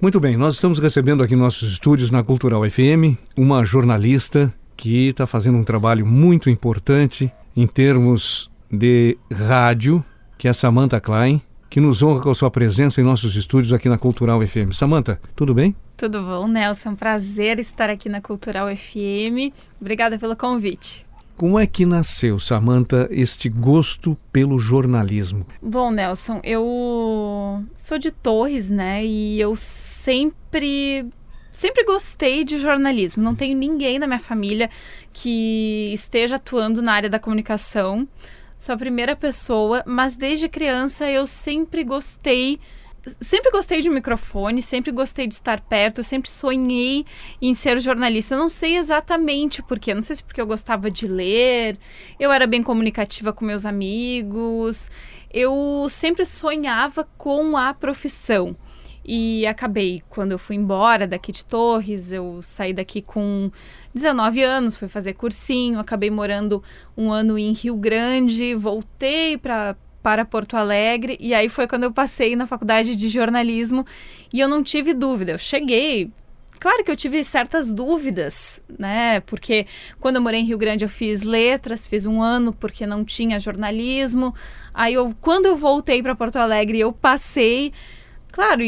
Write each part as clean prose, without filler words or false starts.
Muito bem, nós estamos recebendo aqui em nossos estúdios na Cultural FM uma jornalista que está fazendo um trabalho muito importante em termos de rádio, que é a Samantha Klein, que nos honra com a sua presença em nossos estúdios aqui na Cultural FM. Samantha, tudo bem? Tudo bom, Nelson. É um prazer estar aqui na Cultural FM. Obrigada pelo convite. Como é que nasceu, Samantha, este gosto pelo jornalismo? Bom, Nelson, eu sou de Torres, né? E eu sempre gostei de jornalismo. Não tenho ninguém na minha família que esteja atuando na área da comunicação. Sou a primeira pessoa, mas desde criança eu sempre gostei de microfone, sempre gostei de estar perto, sempre sonhei em ser jornalista. Eu não sei exatamente por quê, não sei se porque eu gostava de ler, eu era bem comunicativa com meus amigos, eu sempre sonhava com a profissão. E acabei, quando eu fui embora daqui de Torres, eu saí daqui com 19 anos, fui fazer cursinho, acabei morando um ano em Rio Grande, voltei para Porto Alegre, e aí foi quando eu passei na faculdade de jornalismo e eu não tive dúvida, eu cheguei. Claro que eu tive certas dúvidas, né, porque quando eu morei em Rio Grande eu fiz letras, fiz um ano porque não tinha jornalismo, aí quando eu voltei para Porto Alegre eu passei, claro,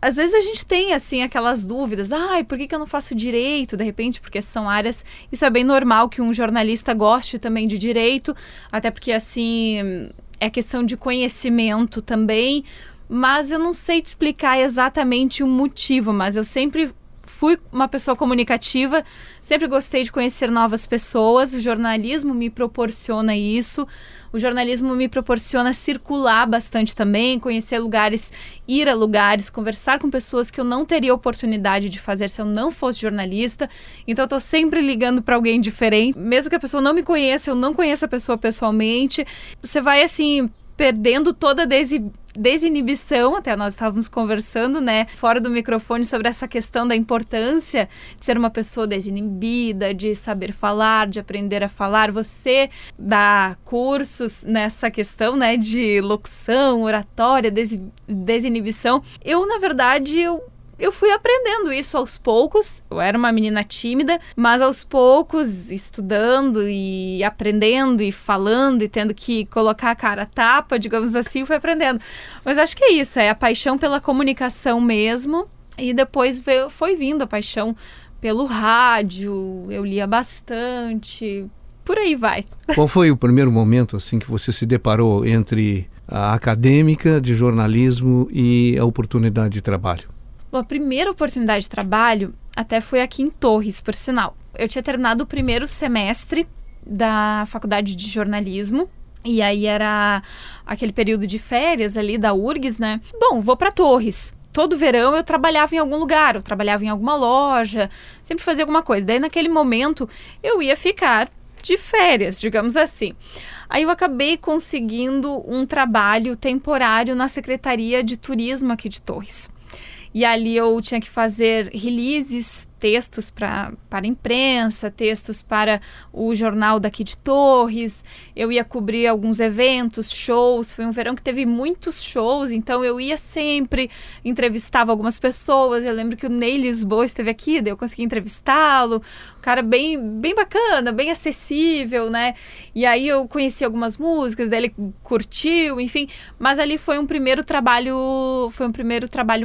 às vezes a gente tem, assim, aquelas dúvidas, por que eu não faço direito, de repente, porque são áreas, isso é bem normal que um jornalista goste também de direito, até porque, assim, é questão de conhecimento também, mas eu não sei te explicar exatamente o motivo, mas eu sempre fui uma pessoa comunicativa, sempre gostei de conhecer novas pessoas, o jornalismo me proporciona isso, o jornalismo me proporciona circular bastante também, conhecer lugares, ir a lugares, conversar com pessoas que eu não teria oportunidade de fazer se eu não fosse jornalista, então eu tô sempre ligando para alguém diferente, mesmo que a pessoa não me conheça, eu não conheço a pessoa pessoalmente, você vai assim perdendo toda a desinibição, até nós estávamos conversando, né, fora do microfone sobre essa questão da importância de ser uma pessoa desinibida, de saber falar, de aprender a falar. Você dá cursos nessa questão, né, de locução, oratória, desinibição. Na verdade, eu fui aprendendo isso aos poucos. Eu era uma menina tímida, mas aos poucos, estudando e aprendendo e falando e tendo que colocar a cara a tapa, digamos assim, fui aprendendo. Mas acho que é isso, é a paixão pela comunicação mesmo. E depois foi vindo a paixão pelo rádio, eu lia bastante, por aí vai. Qual foi o primeiro momento assim que você se deparou entre a acadêmica de jornalismo e a oportunidade de trabalho? Bom, a primeira oportunidade de trabalho até foi aqui em Torres, por sinal. Eu tinha terminado o primeiro semestre da faculdade de jornalismo e aí era aquele período de férias ali da URGS, né? Bom, vou para Torres. Todo verão eu trabalhava em algum lugar, eu trabalhava em alguma loja, sempre fazia alguma coisa. Daí naquele momento eu ia ficar de férias, digamos assim. Aí eu acabei conseguindo um trabalho temporário na Secretaria de Turismo aqui de Torres. E ali eu tinha que fazer releases, textos para a imprensa, textos para o jornal daqui de Torres. Eu ia cobrir alguns eventos, shows. Foi um verão que teve muitos shows, então eu ia sempre, entrevistava algumas pessoas. Eu lembro que o Ney Lisboa esteve aqui, daí eu consegui entrevistá-lo. Um cara bem bacana, bem acessível, né? E aí eu conheci algumas músicas, daí ele curtiu, enfim. Mas ali foi um primeiro trabalho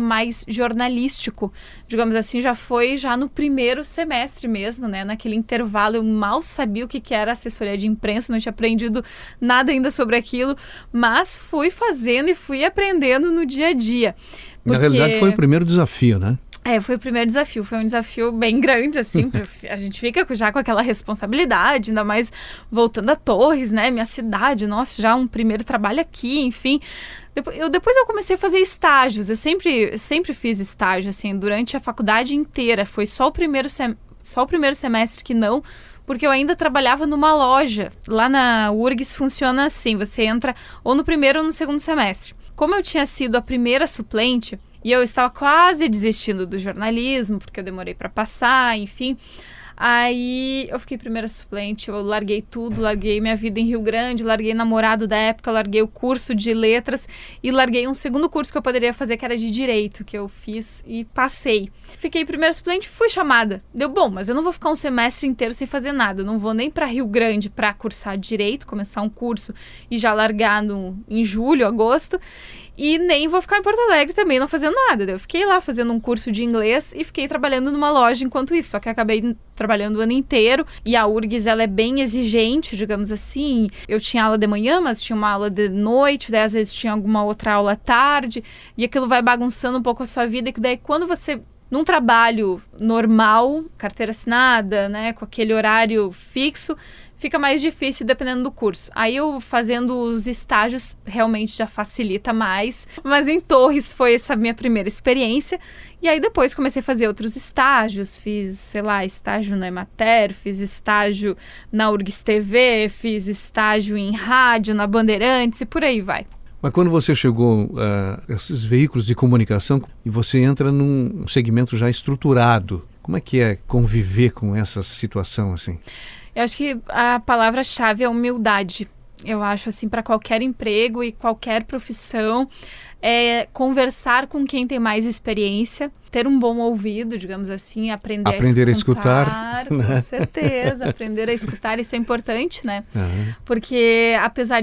mais jornalístico, digamos assim, já no primeiro semestre mesmo, né? Naquele intervalo eu mal sabia o que era assessoria de imprensa, não tinha aprendido nada ainda sobre aquilo, mas fui fazendo e fui aprendendo no dia a dia. Na realidade foi o primeiro desafio, né? Foi o primeiro desafio, foi um desafio bem grande, assim, a gente fica já com aquela responsabilidade, ainda mais voltando a Torres, né, minha cidade, nossa, já um primeiro trabalho aqui, enfim. Depois eu comecei a fazer estágios, eu sempre fiz estágio, assim, durante a faculdade inteira, foi só o primeiro semestre que não, porque eu ainda trabalhava numa loja. Lá na URGS funciona assim, você entra ou no primeiro ou no segundo semestre. Como eu tinha sido a primeira suplente, e eu estava quase desistindo do jornalismo, porque eu demorei para passar, enfim. Aí eu fiquei primeira suplente, eu larguei tudo, larguei minha vida em Rio Grande, larguei namorado da época, larguei o curso de letras e larguei um segundo curso que eu poderia fazer, que era de direito, que eu fiz e passei. Fiquei primeira suplente, fui chamada. Deu bom, mas eu não vou ficar um semestre inteiro sem fazer nada, eu não vou nem para Rio Grande para cursar direito, começar um curso e já largar em julho, agosto. E nem vou ficar em Porto Alegre também não fazendo nada. Eu fiquei lá fazendo um curso de inglês e fiquei trabalhando numa loja enquanto isso. Só que acabei trabalhando o ano inteiro. E a URGS, ela é bem exigente, digamos assim. Eu tinha aula de manhã, mas tinha uma aula de noite. Daí às vezes tinha alguma outra aula à tarde. E aquilo vai bagunçando um pouco a sua vida. E daí quando você... Num trabalho normal, carteira assinada, né, com aquele horário fixo, fica mais difícil dependendo do curso. Aí eu fazendo os estágios realmente já facilita mais. Mas em Torres foi essa minha primeira experiência. E aí depois comecei a fazer outros estágios. Fiz, sei lá, estágio na Emater, fiz estágio na URGS TV, fiz estágio em rádio, na Bandeirantes e por aí vai. Mas quando você chegou a esses veículos de comunicação e você entra num segmento já estruturado, como é que é conviver com essa situação assim? Eu acho que a palavra-chave é humildade. Eu acho assim, para qualquer emprego e qualquer profissão, é conversar com quem tem mais experiência, ter um bom ouvido, digamos assim, aprender a escutar. Com certeza, aprender a escutar, isso é importante, né? Uhum. Porque apesar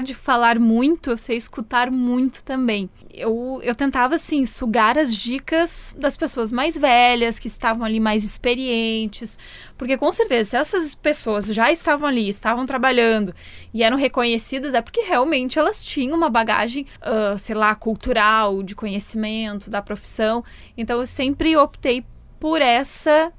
de falar muito, eu sei escutar muito também. Eu tentava, assim, sugar as dicas das pessoas mais velhas, que estavam ali mais experientes, porque com certeza, se essas pessoas já estavam ali, estavam trabalhando e eram reconhecidas, é porque realmente elas tinham uma bagagem, sei lá, cultural, de conhecimento, da profissão. Então eu sempre optei por essa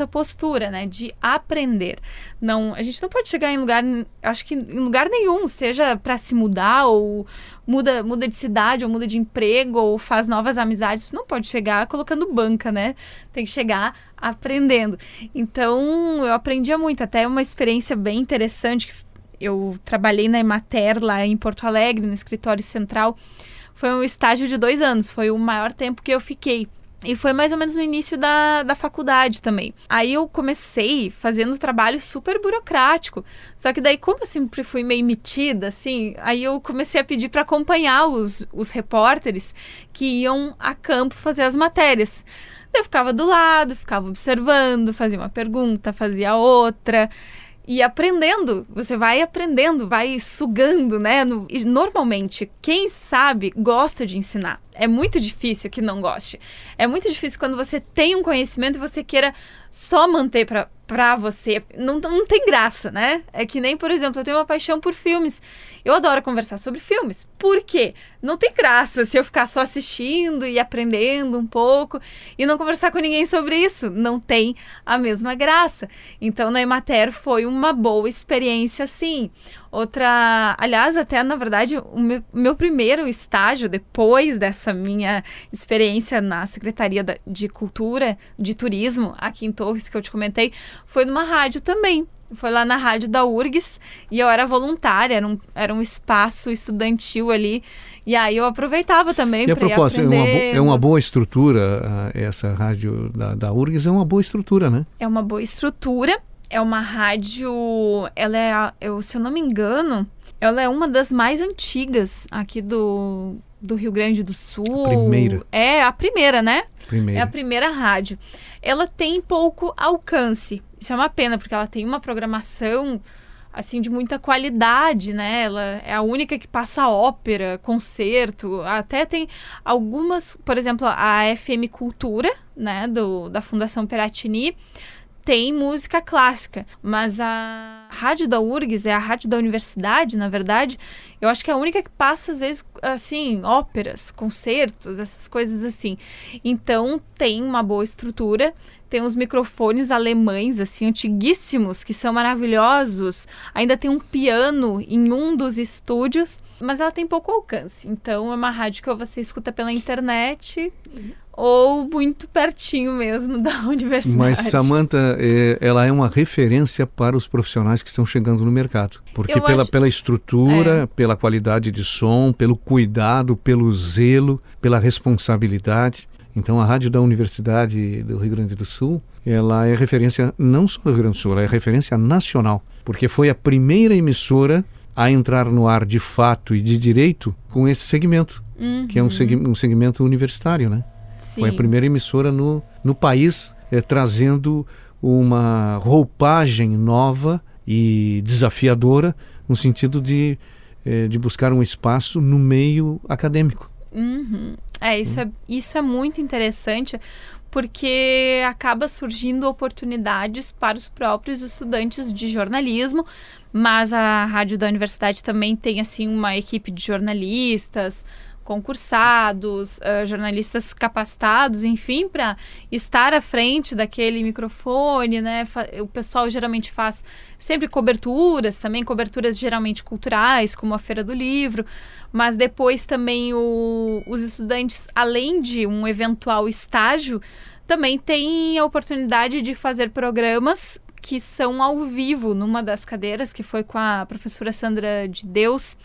postura, né, de aprender. Não, a gente não pode chegar em lugar, acho que em lugar nenhum, seja para se mudar ou muda de cidade ou muda de emprego ou faz novas amizades, você não pode chegar colocando banca, né? Tem que chegar aprendendo. Então eu aprendia muito, até uma experiência bem interessante. Eu trabalhei na Emater lá em Porto Alegre, no escritório central. Foi um estágio de 2 anos, foi o maior tempo que eu fiquei. E foi mais ou menos no início da faculdade também. Aí eu comecei fazendo trabalho super burocrático. Só que daí, como eu sempre fui meio metida, assim, aí eu comecei a pedir para acompanhar os repórteres que iam a campo fazer as matérias. Eu ficava do lado, ficava observando, fazia uma pergunta, fazia outra... E aprendendo, você vai aprendendo, vai sugando, né? E normalmente, quem sabe, gosta de ensinar. É muito difícil que não goste. É muito difícil quando você tem um conhecimento e você queira só manter pra você. Não tem graça, né? É que nem, por exemplo, eu tenho uma paixão por filmes. Eu adoro conversar sobre filmes. Por quê? Não tem graça se eu ficar só assistindo e aprendendo um pouco e não conversar com ninguém sobre isso. Não tem a mesma graça. Então, na Emater foi uma boa experiência, sim. Outra, aliás, até na verdade, o meu primeiro estágio, depois dessa minha experiência na Secretaria de Cultura, de Turismo, aqui em Torres, que eu te comentei, foi numa rádio também. Foi lá na rádio da URGS e eu era voluntária, era um espaço estudantil ali. E aí eu aproveitava também para ir aprendendo. É uma boa estrutura, essa rádio da URGS é uma boa estrutura, né? É uma boa estrutura. É uma rádio, ela se eu não me engano, ela é uma das mais antigas aqui do Rio Grande do Sul. A primeira. É a primeira, né? Primeira. É a primeira rádio. Ela tem pouco alcance. Isso é uma pena, porque ela tem uma programação assim de muita qualidade, né? Ela é a única que passa ópera, concerto, até tem algumas, por exemplo, a FM Cultura, né, da Fundação Piratini, tem música clássica, mas a rádio da URGS é a rádio da universidade, na verdade, eu acho que é a única que passa, às vezes, assim, óperas, concertos, essas coisas assim. Então, tem uma boa estrutura, tem uns microfones alemães, assim, antiguíssimos, que são maravilhosos. Ainda tem um piano em um dos estúdios, mas ela tem pouco alcance. Então, é uma rádio que você escuta pela internet ou muito pertinho mesmo da universidade. Mas, Samantha, ela é uma referência para os profissionais que estão chegando no mercado. Porque pela estrutura, pela qualidade de som, pelo cuidado, pelo zelo, pela responsabilidade. Então a rádio da Universidade do Rio Grande do Sul, ela é referência não só no Rio Grande do Sul, ela é referência nacional, porque foi a primeira emissora a entrar no ar de fato e de direito com esse segmento, que é um segmento universitário, né? Sim. Foi a primeira emissora no país trazendo uma roupagem nova e desafiadora no sentido de buscar um espaço no meio acadêmico. Isso é muito interessante, porque acaba surgindo oportunidades para os próprios estudantes de jornalismo, mas a rádio da universidade também tem assim uma equipe de jornalistas concursados, jornalistas capacitados, enfim, para estar à frente daquele microfone, né? O pessoal geralmente faz sempre coberturas, também coberturas geralmente culturais, como a Feira do Livro, mas depois também os estudantes, além de um eventual estágio, também têm a oportunidade de fazer programas que são ao vivo, numa das cadeiras, que foi com a professora Sandra de Deus,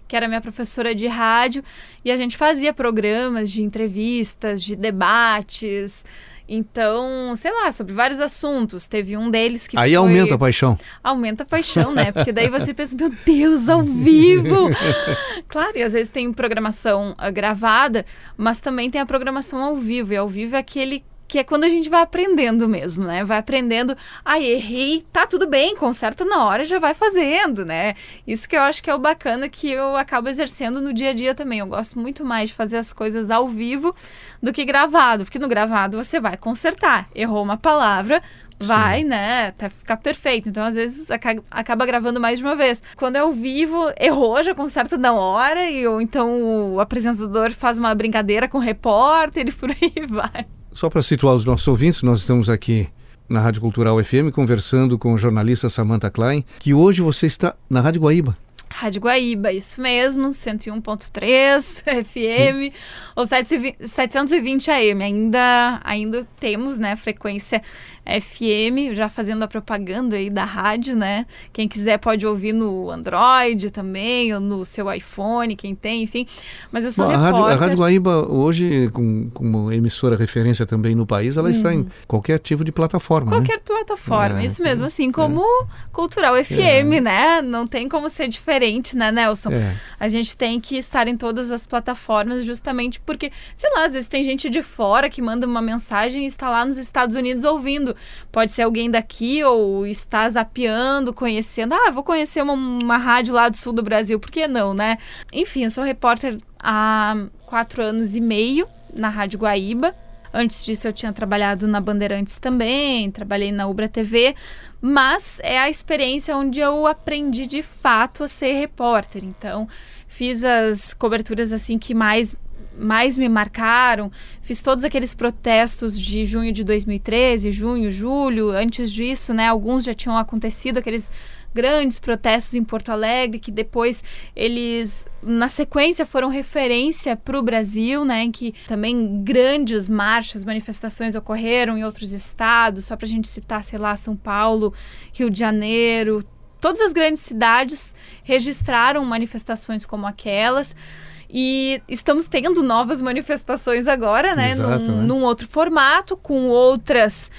que era minha professora de rádio, e a gente fazia programas de entrevistas, de debates, então, sei lá, sobre vários assuntos. Teve um deles que Aí aumenta a paixão. Aumenta a paixão, né? Porque daí você pensa, meu Deus, ao vivo! Claro, e às vezes tem programação gravada, mas também tem a programação ao vivo, e ao vivo é aquele que é quando a gente vai aprendendo mesmo, né? Vai aprendendo, errei, tá tudo bem, conserta na hora, já vai fazendo, né? Isso que eu acho que é o bacana, que eu acabo exercendo no dia a dia também. Eu gosto muito mais de fazer as coisas ao vivo do que gravado, porque no gravado você vai consertar. Errou uma palavra, vai, né, até ficar perfeito. Então, às vezes, acaba gravando mais de uma vez. Quando é ao vivo, errou, já conserta na hora, ou então o apresentador faz uma brincadeira com o repórter e por aí vai. Só para situar os nossos ouvintes, nós estamos aqui na Rádio Cultural FM conversando com a jornalista Samantha Klein, que hoje você está na Rádio Guaíba. Rádio Guaíba, isso mesmo, 101.3 FM, ou 720 AM, ainda temos, né, frequência FM, já fazendo a propaganda aí da rádio, né, quem quiser pode ouvir no Android também, ou no seu iPhone, quem tem, enfim, mas eu sou repórter. A Rádio Guaíba hoje, como emissora referência também no país, ela está em qualquer tipo de plataforma, Qualquer plataforma, isso mesmo, assim como Cultural FM, né, não tem como ser diferente, né, Nelson? A gente tem que estar em todas as plataformas justamente porque, sei lá, às vezes tem gente de fora que manda uma mensagem e está lá nos Estados Unidos ouvindo. Pode ser alguém daqui ou está zapeando, conhecendo. Vou conhecer uma rádio lá do sul do Brasil, por que não, né? Enfim, eu sou repórter há 4 anos e meio na Rádio Guaíba. Antes disso eu tinha trabalhado na Bandeirantes também, trabalhei na Ubra TV, mas é a experiência onde eu aprendi de fato a ser repórter. Então, fiz as coberturas assim que mais me marcaram, fiz todos aqueles protestos de junho de 2013, junho, julho, antes disso, né, alguns já tinham acontecido, aqueles grandes protestos em Porto Alegre, que depois eles, na sequência, foram referência para o Brasil, né, em que também grandes marchas, manifestações ocorreram em outros estados, só para a gente citar, sei lá, São Paulo, Rio de Janeiro, todas as grandes cidades registraram manifestações como aquelas. E estamos tendo novas manifestações agora, né? Exato, num outro formato, com outras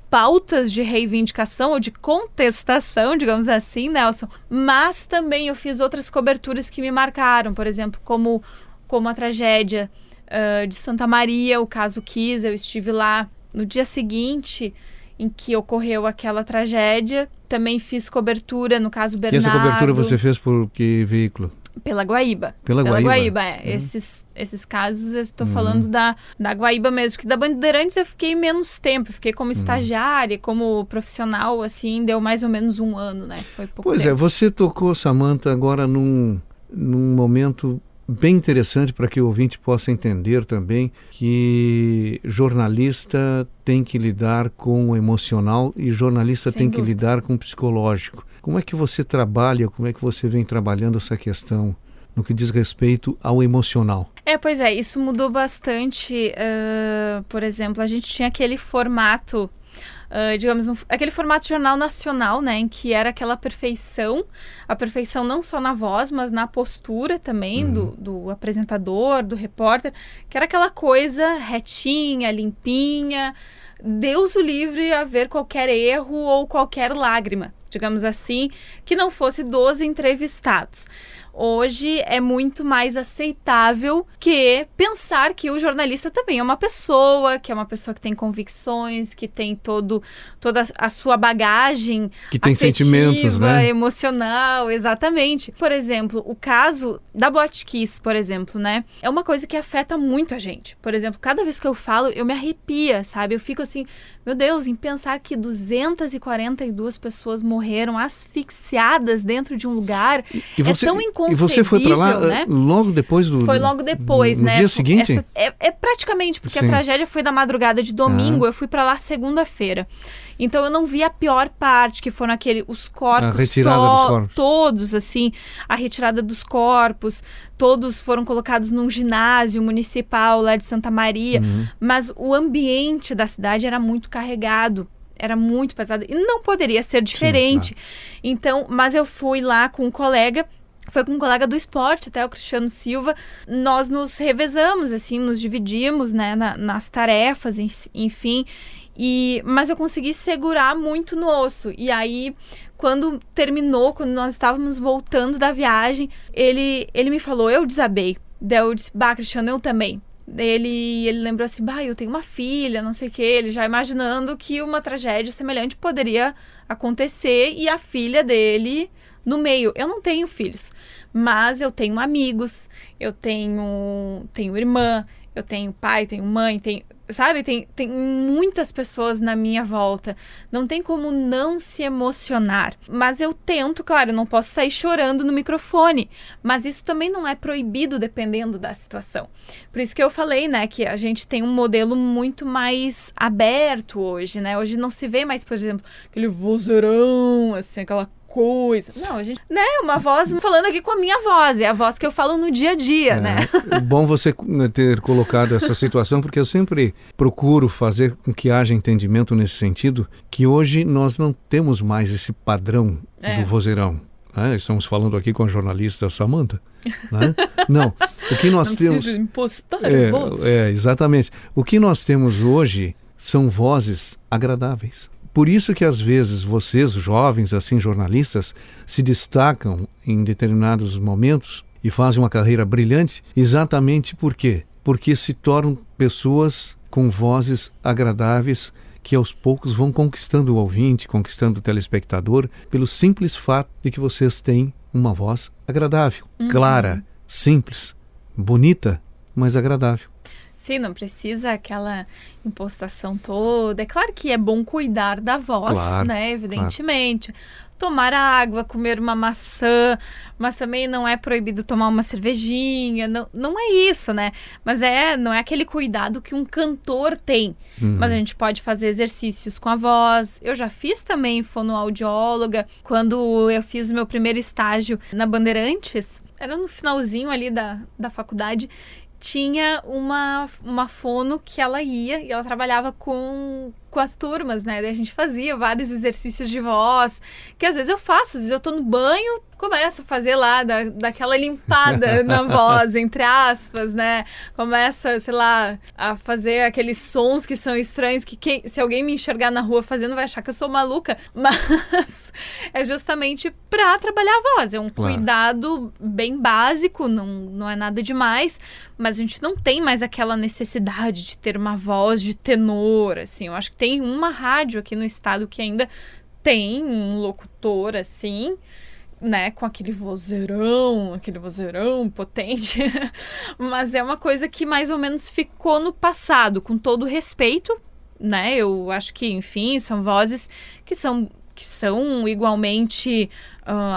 pautas de reivindicação ou de contestação, digamos assim, Nelson. Mas também eu fiz outras coberturas que me marcaram, por exemplo, como a tragédia de Santa Maria, o caso Kiss. Eu estive lá no dia seguinte em que ocorreu aquela tragédia. Também fiz cobertura no caso Bernardo. E essa cobertura você fez por que veículo? Pela Guaíba. Pela Guaíba, Esses casos eu estou falando da Guaíba mesmo, porque da Bandeirantes eu fiquei menos tempo, eu fiquei como estagiária, como profissional, assim, deu mais ou menos 1 ano, né? Foi pouco tempo. Você tocou, Samantha, agora num momento bem interessante para que o ouvinte possa entender também que jornalista tem que lidar com o emocional e jornalista tem que lidar com o psicológico. Como é que você trabalha, como é que você vem trabalhando essa questão no que diz respeito ao emocional? Pois é, isso mudou bastante. Por exemplo, a gente tinha aquele formato digamos, aquele formato de jornal nacional, né, em que era aquela perfeição, a perfeição não só na voz, mas na postura também do apresentador, do repórter, que era aquela coisa retinha, limpinha, Deus o livre a ver qualquer erro ou qualquer lágrima, digamos assim, que não fosse dos entrevistados. Hoje é muito mais aceitável que pensar que o jornalista também é uma pessoa, que é uma pessoa que tem convicções, que tem toda a sua bagagem que tem afetiva, sentimentos, né? Emocional, exatamente. Por exemplo, o caso da Boate Kiss, por exemplo, né? É uma coisa que afeta muito a gente. Por exemplo, cada vez que eu falo, eu me arrepia, sabe? Eu fico assim, meu Deus, em pensar que 242 pessoas morreram asfixiadas dentro de um lugar. E você, é tão inconcebível, e você foi para lá, né? Logo depois do... Foi logo depois, no né? dia seguinte? É praticamente, porque Sim. a tragédia foi da madrugada de domingo, eu fui para lá segunda-feira. Então eu não vi a pior parte, que foram os corpos, a retirada dos corpos. Todos, assim, a retirada dos corpos, todos foram colocados num ginásio municipal lá de Santa Maria, mas o ambiente da cidade era muito carregado. Era muito pesado e não poderia ser diferente. Sim, claro. Então, mas eu fui lá com um colega, foi com um colega do esporte, até o Cristiano Silva. Nós nos revezamos, assim, nos dividimos, né, nas tarefas, enfim. Mas eu consegui segurar muito no osso. E aí, quando terminou, quando nós estávamos voltando da viagem, ele me falou, eu desabei. Daí eu disse, Cristiano, eu também. Ele lembrou assim, eu tenho uma filha, não sei o que, ele já imaginando que uma tragédia semelhante poderia acontecer e a filha dele no meio. Eu não tenho filhos, mas eu tenho amigos, eu tenho irmã, eu tenho pai, tenho mãe, sabe? Tem muitas pessoas na minha volta. Não tem como não se emocionar. Mas eu tento, claro, eu não posso sair chorando no microfone. Mas isso também não é proibido dependendo da situação. Por isso que eu falei, né, que a gente tem um modelo muito mais aberto hoje, né? Hoje não se vê mais, por exemplo, aquele vozeirão, assim, aquela coisa. Não, a gente, né, uma voz falando aqui com a minha voz, é a voz que eu falo no dia a dia, né? É bom você ter colocado essa situação, porque eu sempre procuro fazer com que haja entendimento nesse sentido, que hoje nós não temos mais esse padrão do vozeirão. Né? Estamos falando aqui com a jornalista Samantha. Né? Não, o que nós temos... Não precisa impostar a voz. Exatamente. O que nós temos hoje são vozes agradáveis. Por isso que às vezes vocês, jovens, assim, jornalistas, se destacam em determinados momentos e fazem uma carreira brilhante, exatamente por quê? Porque se tornam pessoas com vozes agradáveis que aos poucos vão conquistando o ouvinte, conquistando o telespectador, pelo simples fato de que vocês têm uma voz agradável, clara, simples, bonita, mas agradável. Sim, não precisa aquela impostação toda. É claro que é bom cuidar da voz, claro, né? Evidentemente. Claro. Tomar água, comer uma maçã, mas também não é proibido tomar uma cervejinha. Não é isso, né? Mas não é aquele cuidado que um cantor tem. Mas a gente pode fazer exercícios com a voz. Eu já fiz também fonoaudióloga. Quando eu fiz o meu primeiro estágio na Bandeirantes, era no finalzinho ali da faculdade, tinha uma fono que ela ia e ela trabalhava com as turmas, né? Daí a gente fazia vários exercícios de voz, que às vezes eu faço, às vezes eu tô no banho, começo a fazer lá daquela limpada na voz, entre aspas, né? Começa, sei lá, a fazer aqueles sons que são estranhos, que se alguém me enxergar na rua fazendo vai achar que eu sou maluca, mas é justamente pra trabalhar a voz, é um cuidado bem básico, não é nada demais, mas a gente não tem mais aquela necessidade de ter uma voz de tenor, assim. Eu acho que tem uma rádio aqui no estado que ainda tem um locutor, assim, né, com aquele vozeirão potente, mas é uma coisa que mais ou menos ficou no passado, com todo respeito, né, eu acho que, enfim, são vozes que são igualmente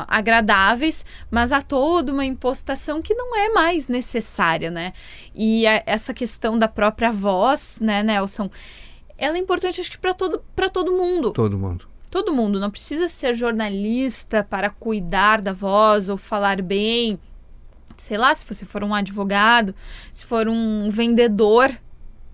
agradáveis, mas há toda uma impostação que não é mais necessária, né, e essa questão da própria voz, né, Nelson, ela é importante, acho que para todo mundo. Todo mundo, não precisa ser jornalista para cuidar da voz ou falar bem. Sei lá, se você for um advogado, se for um vendedor,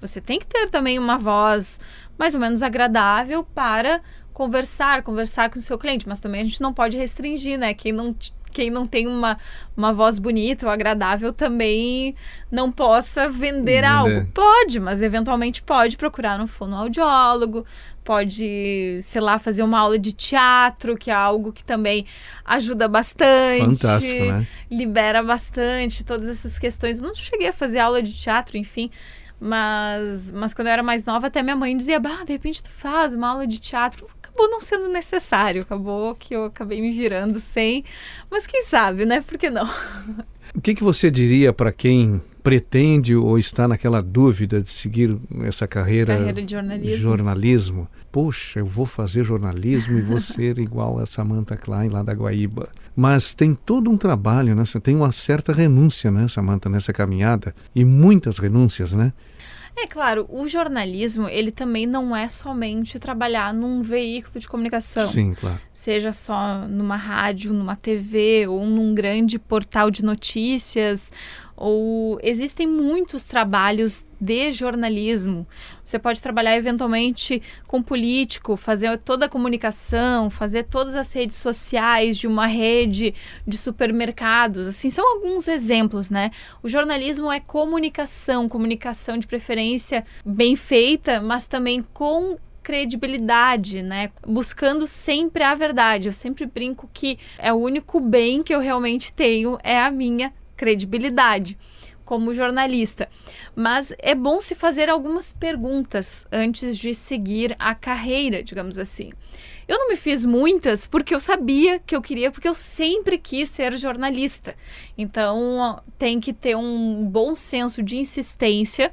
você tem que ter também uma voz mais ou menos agradável para conversar com o seu cliente, mas também a gente não pode restringir, né? Quem não tem uma voz bonita ou agradável também não possa vender algo. Pode, mas eventualmente pode procurar um fonoaudiólogo, pode, sei lá, fazer uma aula de teatro, que é algo que também ajuda bastante. Fantástico, né? Libera bastante todas essas questões. Eu não cheguei a fazer aula de teatro, enfim, mas quando eu era mais nova, até minha mãe dizia, de repente tu faz uma aula de teatro. Acabou não sendo necessário, acabou que eu acabei me virando sem, mas quem sabe, né? Por que não? O que você diria para quem pretende ou está naquela dúvida de seguir essa carreira de jornalismo? Jornalismo. Poxa, eu vou fazer jornalismo e vou ser igual a Samantha Klein lá da Guaíba. Mas tem todo um trabalho, né? Tem uma certa renúncia, né, Samantha, nessa caminhada, e muitas renúncias, né? É claro, o jornalismo, ele também não é somente trabalhar num veículo de comunicação. Sim, claro. Seja só numa rádio, numa TV ou num grande portal de notícias, ou existem muitos trabalhos de jornalismo. Você pode trabalhar eventualmente com político, fazer toda a comunicação, fazer todas as redes sociais de uma rede de supermercados. Assim, são alguns exemplos, né? O jornalismo é comunicação de preferência bem feita, mas também com credibilidade, né? Buscando sempre a verdade. Eu sempre brinco que é o único bem que eu realmente tenho é a minha credibilidade como jornalista. Mas é bom se fazer algumas perguntas antes de seguir a carreira, digamos assim. Eu não me fiz muitas porque eu sabia que eu queria, porque eu sempre quis ser jornalista. Então, tem que ter um bom senso de insistência.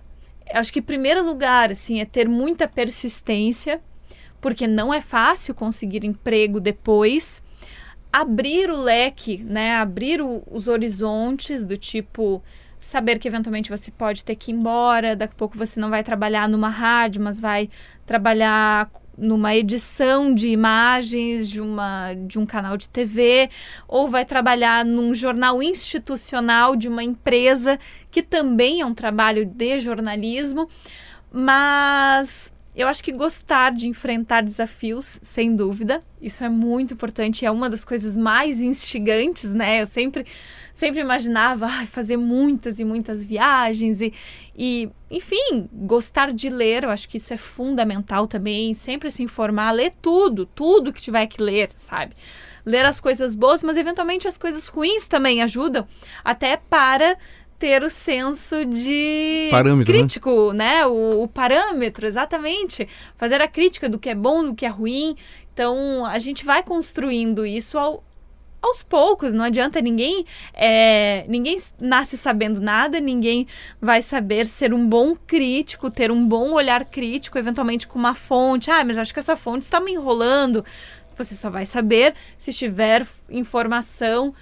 Acho que, em primeiro lugar, assim, é ter muita persistência, porque não é fácil conseguir emprego depois. Abrir o leque, né? Abrir os horizontes, do tipo, saber que eventualmente você pode ter que ir embora, daqui a pouco você não vai trabalhar numa rádio, mas vai trabalhar numa edição de imagens de um canal de TV, ou vai trabalhar num jornal institucional de uma empresa, que também é um trabalho de jornalismo, mas eu acho que gostar de enfrentar desafios, sem dúvida, isso é muito importante, é uma das coisas mais instigantes, né? Eu sempre imaginava fazer muitas e muitas viagens e, enfim, gostar de ler, eu acho que isso é fundamental também, sempre se informar, ler tudo que tiver que ler, sabe? Ler as coisas boas, mas eventualmente as coisas ruins também ajudam, até para ter o senso de parâmetro, crítico, né? O parâmetro, exatamente. Fazer a crítica do que é bom, do que é ruim. Então, a gente vai construindo isso aos poucos. Não adianta ninguém nasce sabendo nada, ninguém vai saber ser um bom crítico, ter um bom olhar crítico, eventualmente com uma fonte. Mas acho que essa fonte está me enrolando. Você só vai saber se tiver informação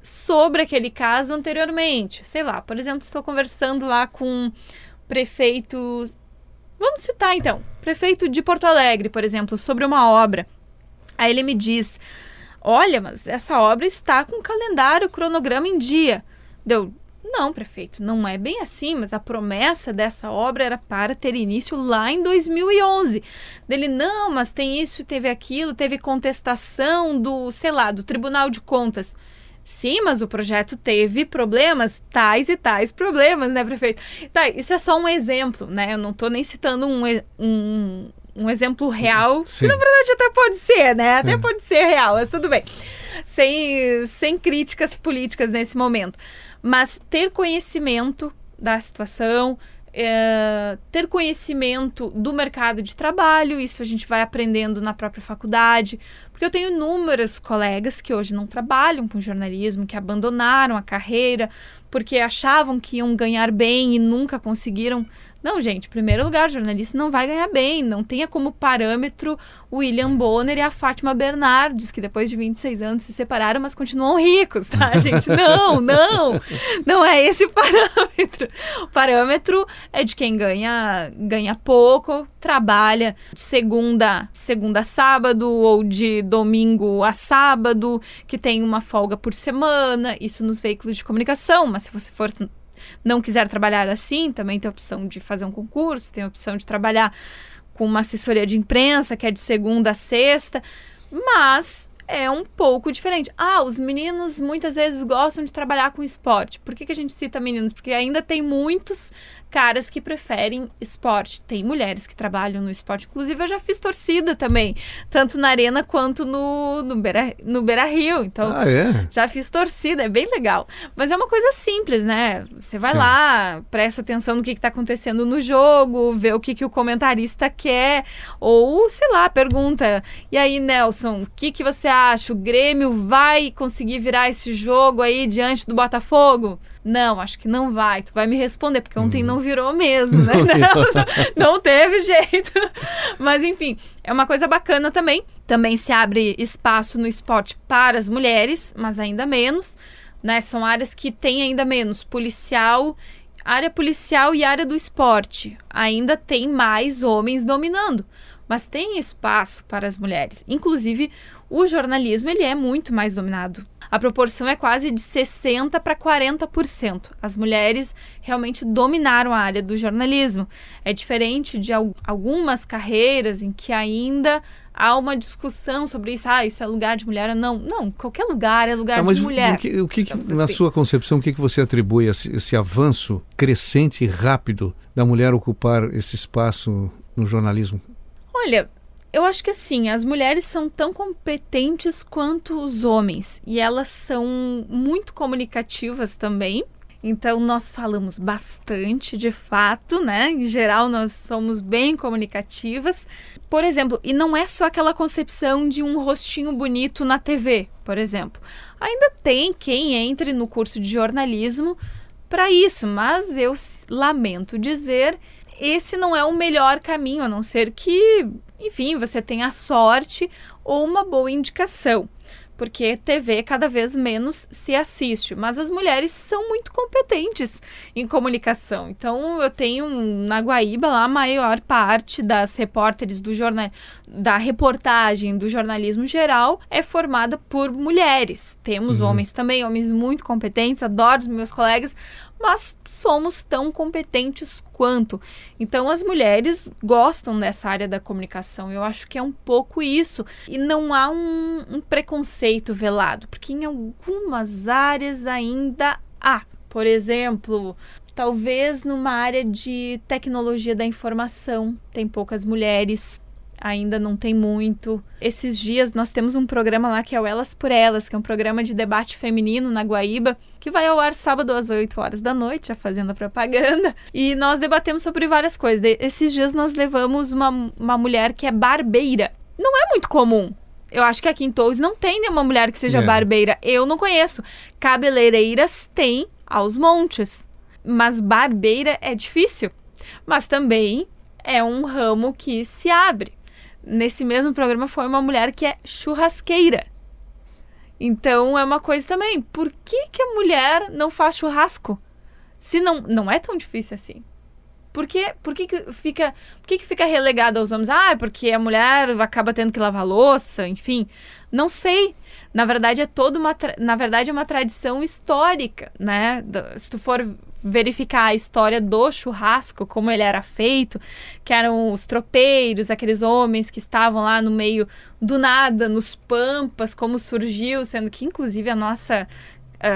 sobre aquele caso anteriormente. Sei lá, por exemplo, estou conversando lá com prefeitos... Vamos citar, então. Prefeito de Porto Alegre, por exemplo, sobre uma obra. Aí ele me diz, olha, mas essa obra está com calendário, cronograma em dia. Não, prefeito, não é bem assim, mas a promessa dessa obra era para ter início lá em 2011. Dele, não, mas tem isso, teve aquilo, teve contestação do Tribunal de Contas. Sim, mas o projeto teve problemas, tais e tais problemas, né, prefeito? Tá, isso é só um exemplo, né? Eu não tô nem citando um exemplo real, Sim. Que na verdade até pode ser, né? Até pode ser real, mas tudo bem. Sem críticas políticas nesse momento. Mas ter conhecimento da situação, ter conhecimento do mercado de trabalho, isso a gente vai aprendendo na própria faculdade, porque eu tenho inúmeros colegas que hoje não trabalham com jornalismo, que abandonaram a carreira porque achavam que iam ganhar bem e nunca conseguiram. Não, gente, em primeiro lugar, jornalista não vai ganhar bem, não tenha como parâmetro o William Bonner e a Fátima Bernardes, que depois de 26 anos se separaram, mas continuam ricos, tá, gente? Não é esse o parâmetro. O parâmetro é de quem ganha pouco, trabalha de segunda a sábado ou de domingo a sábado, que tem uma folga por semana, isso nos veículos de comunicação, mas se você não quiser trabalhar assim, também tem a opção de fazer um concurso, tem a opção de trabalhar com uma assessoria de imprensa, que é de segunda a sexta, mas é um pouco diferente. Os meninos muitas vezes gostam de trabalhar com esporte. Por que a gente cita meninos? Porque ainda tem muitos caras que preferem esporte. Tem mulheres que trabalham no esporte. Inclusive, eu já fiz torcida também, tanto na Arena quanto no Beira-Rio. Então, já fiz torcida, é bem legal. Mas é uma coisa simples, né? Você vai lá, presta atenção no que está acontecendo no jogo, vê o que o comentarista quer, ou, sei lá, pergunta: e aí, Nelson, o que você acha? O Grêmio vai conseguir virar esse jogo aí diante do Botafogo? Não, acho que não vai. Tu vai me responder, porque ontem não virou mesmo, né? Não teve jeito. Mas, enfim, é uma coisa bacana também. Também se abre espaço no esporte para as mulheres, mas ainda menos, né? São áreas que têm ainda menos. Área policial e área do esporte. Ainda tem mais homens dominando, mas tem espaço para as mulheres. Inclusive, o jornalismo ele é muito mais dominado. A proporção é quase de 60% para 40%. As mulheres realmente dominaram a área do jornalismo. É diferente de algumas carreiras em que ainda há uma discussão sobre isso. Isso é lugar de mulher ou não. Não, qualquer lugar é lugar de mulher. Na sua concepção, o que você atribui a esse avanço crescente e rápido da mulher ocupar esse espaço no jornalismo? Olha, eu acho que assim, as mulheres são tão competentes quanto os homens. E elas são muito comunicativas também. Então, nós falamos bastante, de fato, né? Em geral, nós somos bem comunicativas. Por exemplo, e não é só aquela concepção de um rostinho bonito na TV, por exemplo. Ainda tem quem entre no curso de jornalismo para isso, mas eu lamento dizer, esse não é o melhor caminho, a não ser que, enfim, você tenha sorte ou uma boa indicação. Porque TV cada vez menos se assiste, mas as mulheres são muito competentes em comunicação. Então, eu tenho na Guaíba lá a maior parte das repórteres da reportagem do jornalismo geral é formada por mulheres. Temos homens também, homens muito competentes, adoro os meus colegas, mas somos tão competentes quanto. Então, as mulheres gostam dessa área da comunicação. Eu acho que é um pouco isso. E não há um preconceito velado, porque em algumas áreas ainda há. Por exemplo, talvez numa área de tecnologia da informação, tem poucas mulheres. Ainda não tem muito. Esses dias nós temos um programa lá que é o Elas por Elas, que é um programa de debate feminino na Guaíba, que vai ao ar sábado às 8 horas da noite, já fazendo a propaganda. E nós debatemos sobre várias coisas. Esses dias nós levamos uma mulher que é barbeira. Não é muito comum. Eu acho que aqui em Torres não tem nenhuma mulher que seja barbeira. Eu não conheço. Cabeleireiras tem aos montes. Mas barbeira é difícil. Mas também é um ramo que se abre. Nesse mesmo programa foi uma mulher que é churrasqueira. Então é uma coisa também. Por que a mulher não faz churrasco? Se não é tão difícil assim. Por que fica relegado aos homens? Porque a mulher acaba tendo que lavar louça, enfim. Não sei. Na verdade, é uma tradição histórica, né? Se tu for verificar a história do churrasco, como ele era feito, que eram os tropeiros, aqueles homens que estavam lá no meio do nada, nos pampas, como surgiu, sendo que, inclusive, a nossa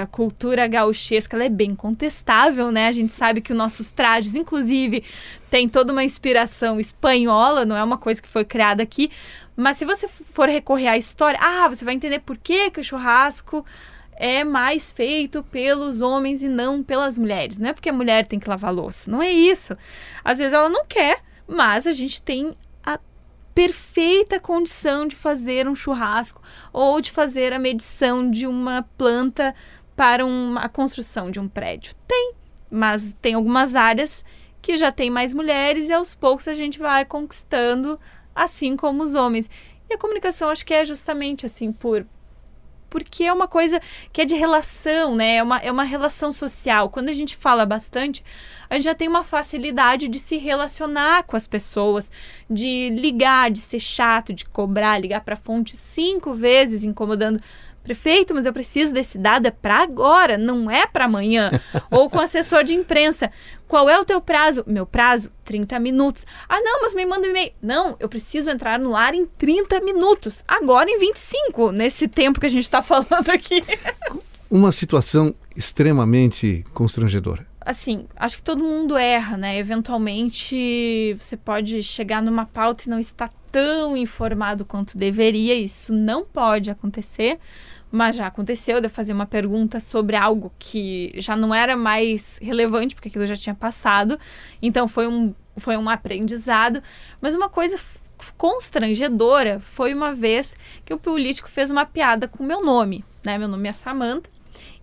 cultura gauchesca, ela é bem contestável, né? A gente sabe que os nossos trajes, inclusive, tem toda uma inspiração espanhola, não é uma coisa que foi criada aqui, mas se você for recorrer à história, você vai entender por que o churrasco é mais feito pelos homens e não pelas mulheres. Não é porque a mulher tem que lavar louça, não é isso. Às vezes ela não quer, mas a gente tem a perfeita condição de fazer um churrasco ou de fazer a medição de uma planta para a construção de um prédio. Tem, mas tem algumas áreas que já tem mais mulheres e aos poucos a gente vai conquistando, assim como os homens. E a comunicação acho que é justamente assim, porque é uma coisa que é de relação, né? É uma relação social. Quando a gente fala bastante, a gente já tem uma facilidade de se relacionar com as pessoas, de ligar, de ser chato, de cobrar, ligar para a fonte 5 vezes, incomodando prefeito, mas eu preciso desse dado, é para agora, não é para amanhã. Ou com o assessor de imprensa, qual é o teu prazo? Meu prazo, 30 minutos. Ah, não, mas me manda um e-mail. Não, eu preciso entrar no ar em 30 minutos, agora em 25, nesse tempo que a gente está falando aqui. Uma situação extremamente constrangedora. Assim, acho que todo mundo erra, né? Eventualmente, você pode chegar numa pauta e não estar tão informado quanto deveria. Isso não pode acontecer, mas já aconteceu de eu fazer uma pergunta sobre algo que já não era mais relevante, porque aquilo já tinha passado. Então, foi um aprendizado. Mas uma coisa constrangedora foi uma vez que o político fez uma piada com o meu nome, né? Meu nome é Samantha.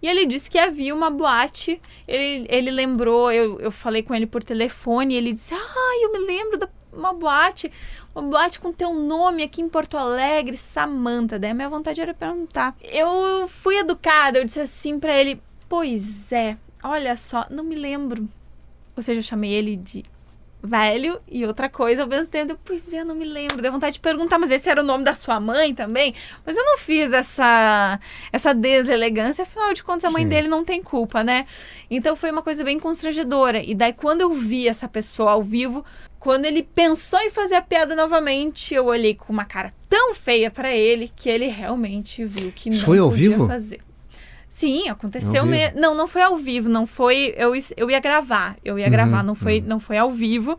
E ele disse que havia uma boate, ele lembrou, eu falei com ele por telefone, e ele disse, eu me lembro de uma boate com teu nome aqui em Porto Alegre, Samantha. Daí a minha vontade era perguntar. Eu fui educada, eu disse assim pra ele, pois é, olha só, não me lembro. Ou seja, eu chamei ele de velho e outra coisa ao mesmo tempo. Pois é, eu não me lembro. Deu vontade de perguntar, mas esse era o nome da sua mãe também? Mas eu não fiz essa deselegância, afinal de contas a mãe dele não tem culpa, né? Então foi uma coisa bem constrangedora. E daí quando eu vi essa pessoa ao vivo, quando ele pensou em fazer a piada novamente, eu olhei com uma cara tão feia pra ele que ele realmente viu que não foi ao podia vivo? fazer. Sim, aconteceu mesmo. Não foi ao vivo, não foi. Eu ia gravar. Não foi ao vivo.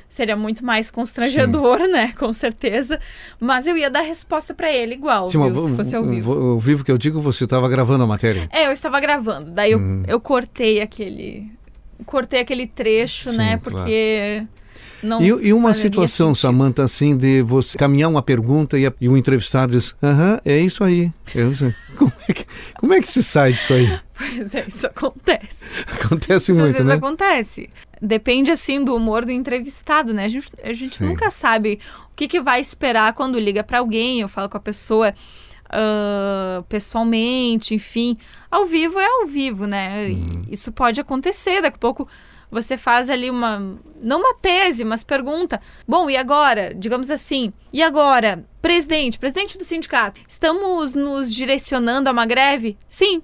Seria muito mais constrangedor, né? Com certeza. Mas eu ia dar resposta pra ele igual, Sim, viu? Se fosse ao vivo. Ao vivo que eu digo, você estava gravando a matéria. Eu estava gravando. Daí eu cortei aquele trecho, sim, né? Claro. Porque não E uma faria situação, sentido. Samantha, assim, de você caminhar uma pergunta e o entrevistado diz, é isso aí. Como é que se sai disso aí? Pois é, isso acontece. Acontece Isso muito, às vezes né? acontece. Depende, assim, do humor do entrevistado, né? A gente Sim. nunca sabe o que vai esperar quando liga pra alguém. Eu falo com a pessoa pessoalmente, enfim. Ao vivo é ao vivo, né? Isso pode acontecer. Daqui a pouco você faz ali não uma tese, mas pergunta. Bom, e agora? Digamos assim, e agora? Presidente do sindicato, estamos nos direcionando a uma greve? Sim.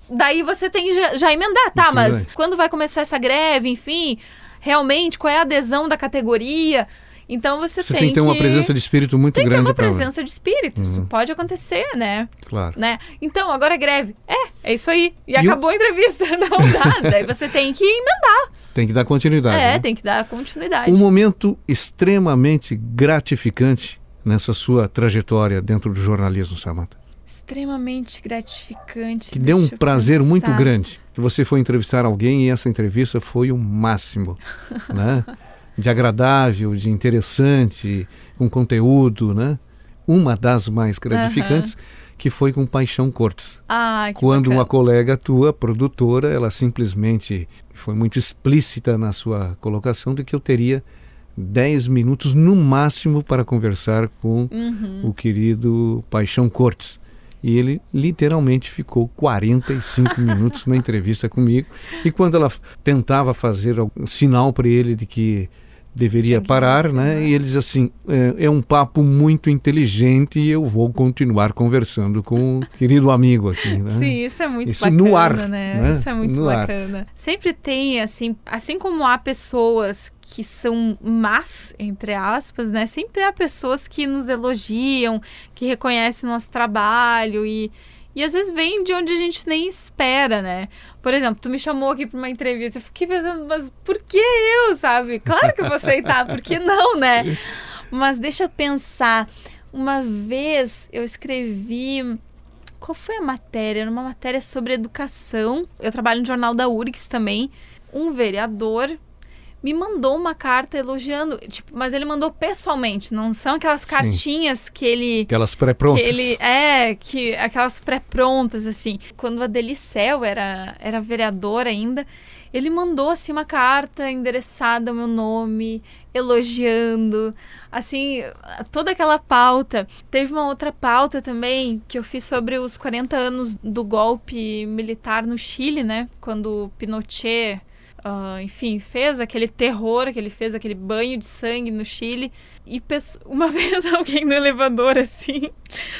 Daí você tem já emendar, tá? Sim, Mas quando vai começar essa greve, enfim, realmente, qual é a adesão da categoria? Então você tem que ter uma presença de espírito muito grande. Tem que ter uma presença de espírito, isso pode acontecer, né? Claro. Né? Então, agora é greve. É isso aí. E acabou a entrevista. Não dá. Daí você tem que emendar. Tem que dar continuidade. né? Tem que dar continuidade. Um momento extremamente gratificante nessa sua trajetória dentro do jornalismo, Samantha. Extremamente gratificante. Que deu um prazer muito grande. Que você foi entrevistar alguém e essa entrevista foi o máximo, né? De agradável, de interessante, com conteúdo, né? Uma das mais gratificantes, que foi com Paixão Cortes. Que quando bacana. uma colega tua, produtora, ela simplesmente foi muito explícita na sua colocação de que eu teria 10 minutos no máximo para conversar com o querido Paixão Cortes. E ele literalmente ficou 45 minutos na entrevista comigo. E quando ela tentava fazer algum sinal para ele de que deveria parar, né? E ele diz assim, é um papo muito inteligente e eu vou continuar conversando com o querido amigo aqui, né? Sim, isso é muito isso bacana, no ar, né? Isso é muito no bacana. Sempre tem, assim como há pessoas que são más, entre aspas, né? Sempre há pessoas que nos elogiam, que reconhecem o nosso trabalho e às vezes vem de onde a gente nem espera, né? Por exemplo, tu me chamou aqui para uma entrevista, eu fiquei pensando, mas por que eu, sabe? Claro que eu vou aceitar, por que não, né? Mas deixa eu pensar. Uma vez eu escrevi... Qual foi a matéria? Era uma matéria sobre educação. Eu trabalho no Jornal da URGS também. Um vereador me mandou uma carta elogiando, mas ele mandou pessoalmente, não são aquelas cartinhas que ele... Aquelas pré-prontas. Aquelas pré-prontas, assim. Quando a Delicel era vereadora ainda, ele mandou, assim, uma carta endereçada ao meu nome, elogiando, assim, toda aquela pauta. Teve uma outra pauta também, que eu fiz sobre os 40 anos do golpe militar no Chile, né? Quando Pinochet enfim, fez aquele terror que ele fez, aquele banho de sangue no Chile. E uma vez alguém no elevador, assim,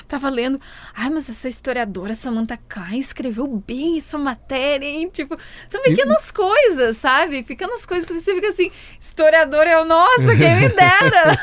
tava lendo, mas essa historiadora Samantha Klein escreveu bem essa matéria, hein? Tipo, são pequenas coisas, sabe? Pequenas coisas que você fica assim, historiador nossa, quem me dera!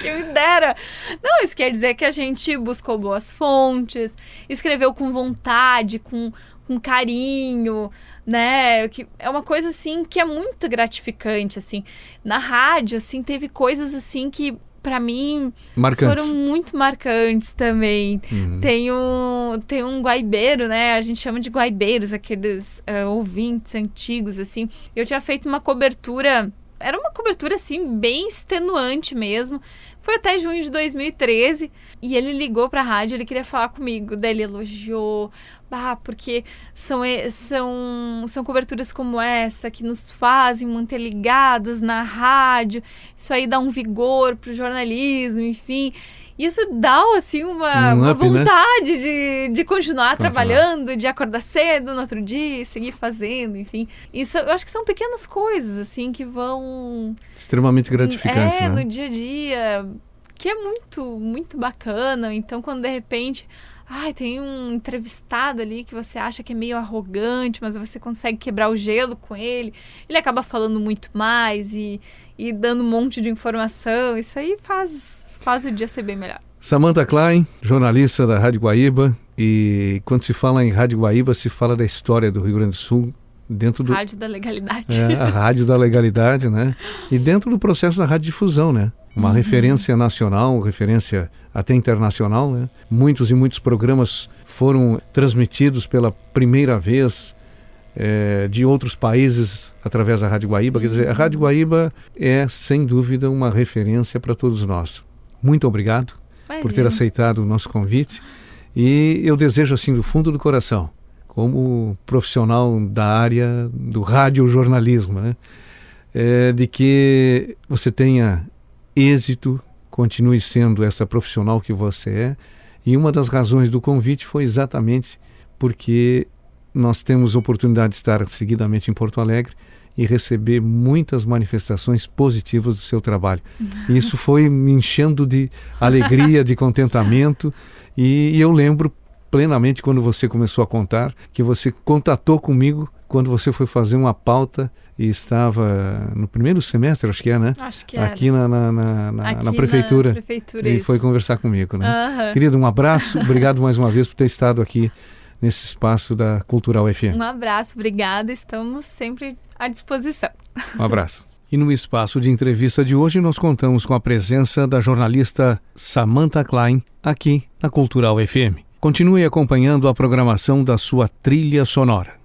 Quem me dera! Não, isso quer dizer que a gente buscou boas fontes, escreveu com vontade, com carinho, né? Que é uma coisa, assim, que é muito gratificante, assim. Na rádio, assim, teve coisas, assim, que pra mim marcantes. Foram muito marcantes também. Tem um guaibeiro, né? A gente chama de guaibeiros, aqueles ouvintes antigos, assim. Eu tinha feito uma cobertura... Era uma cobertura, assim, bem extenuante mesmo. Foi até junho de 2013. E ele ligou pra rádio, ele queria falar comigo. Daí ele elogiou. Porque são coberturas como essa que nos fazem manter ligados na rádio. Isso aí dá um vigor pro jornalismo, enfim. Isso dá, assim, uma vontade, né? de continuar trabalhando, de acordar cedo no outro dia, seguir fazendo, enfim. Isso, eu acho que são pequenas coisas, assim, que vão... Extremamente gratificantes, né? No dia a dia, que é muito, muito bacana. Então, quando de repente... tem um entrevistado ali que você acha que é meio arrogante, mas você consegue quebrar o gelo com ele. Ele acaba falando muito mais e dando um monte de informação. Isso aí faz o dia ser bem melhor. Samantha Klein, jornalista da Rádio Guaíba. E quando se fala em Rádio Guaíba, se fala da história do Rio Grande do Sul dentro do... Rádio da Legalidade. A Rádio da Legalidade, né? E dentro do processo da radiodifusão, né? Uma referência nacional, referência até internacional, né? Muitos e muitos programas foram transmitidos pela primeira vez de outros países através da Rádio Guaíba. Quer dizer, a Rádio Guaíba é, sem dúvida, uma referência para todos nós. Muito obrigado por ter aceitado o nosso convite. E eu desejo, assim, do fundo do coração, como profissional da área do radiojornalismo, né? De que você tenha êxito, continue sendo essa profissional que você é. E uma das razões do convite foi exatamente porque nós temos oportunidade de estar seguidamente em Porto Alegre e receber muitas manifestações positivas do seu trabalho. E isso foi me enchendo de alegria, de contentamento, e eu lembro plenamente quando você começou a contar que você contatou comigo quando você foi fazer uma pauta e estava no primeiro semestre, acho que né? Acho que aqui na prefeitura. Na prefeitura, e isso. foi conversar comigo, né? Querido, um abraço, obrigado mais uma vez por ter estado aqui nesse espaço da Cultural FM. Um abraço, obrigada, estamos sempre à disposição. Um abraço. E no espaço de entrevista de hoje nós contamos com a presença da jornalista Samantha Klein aqui na Cultural FM. Continue acompanhando a programação da sua trilha sonora.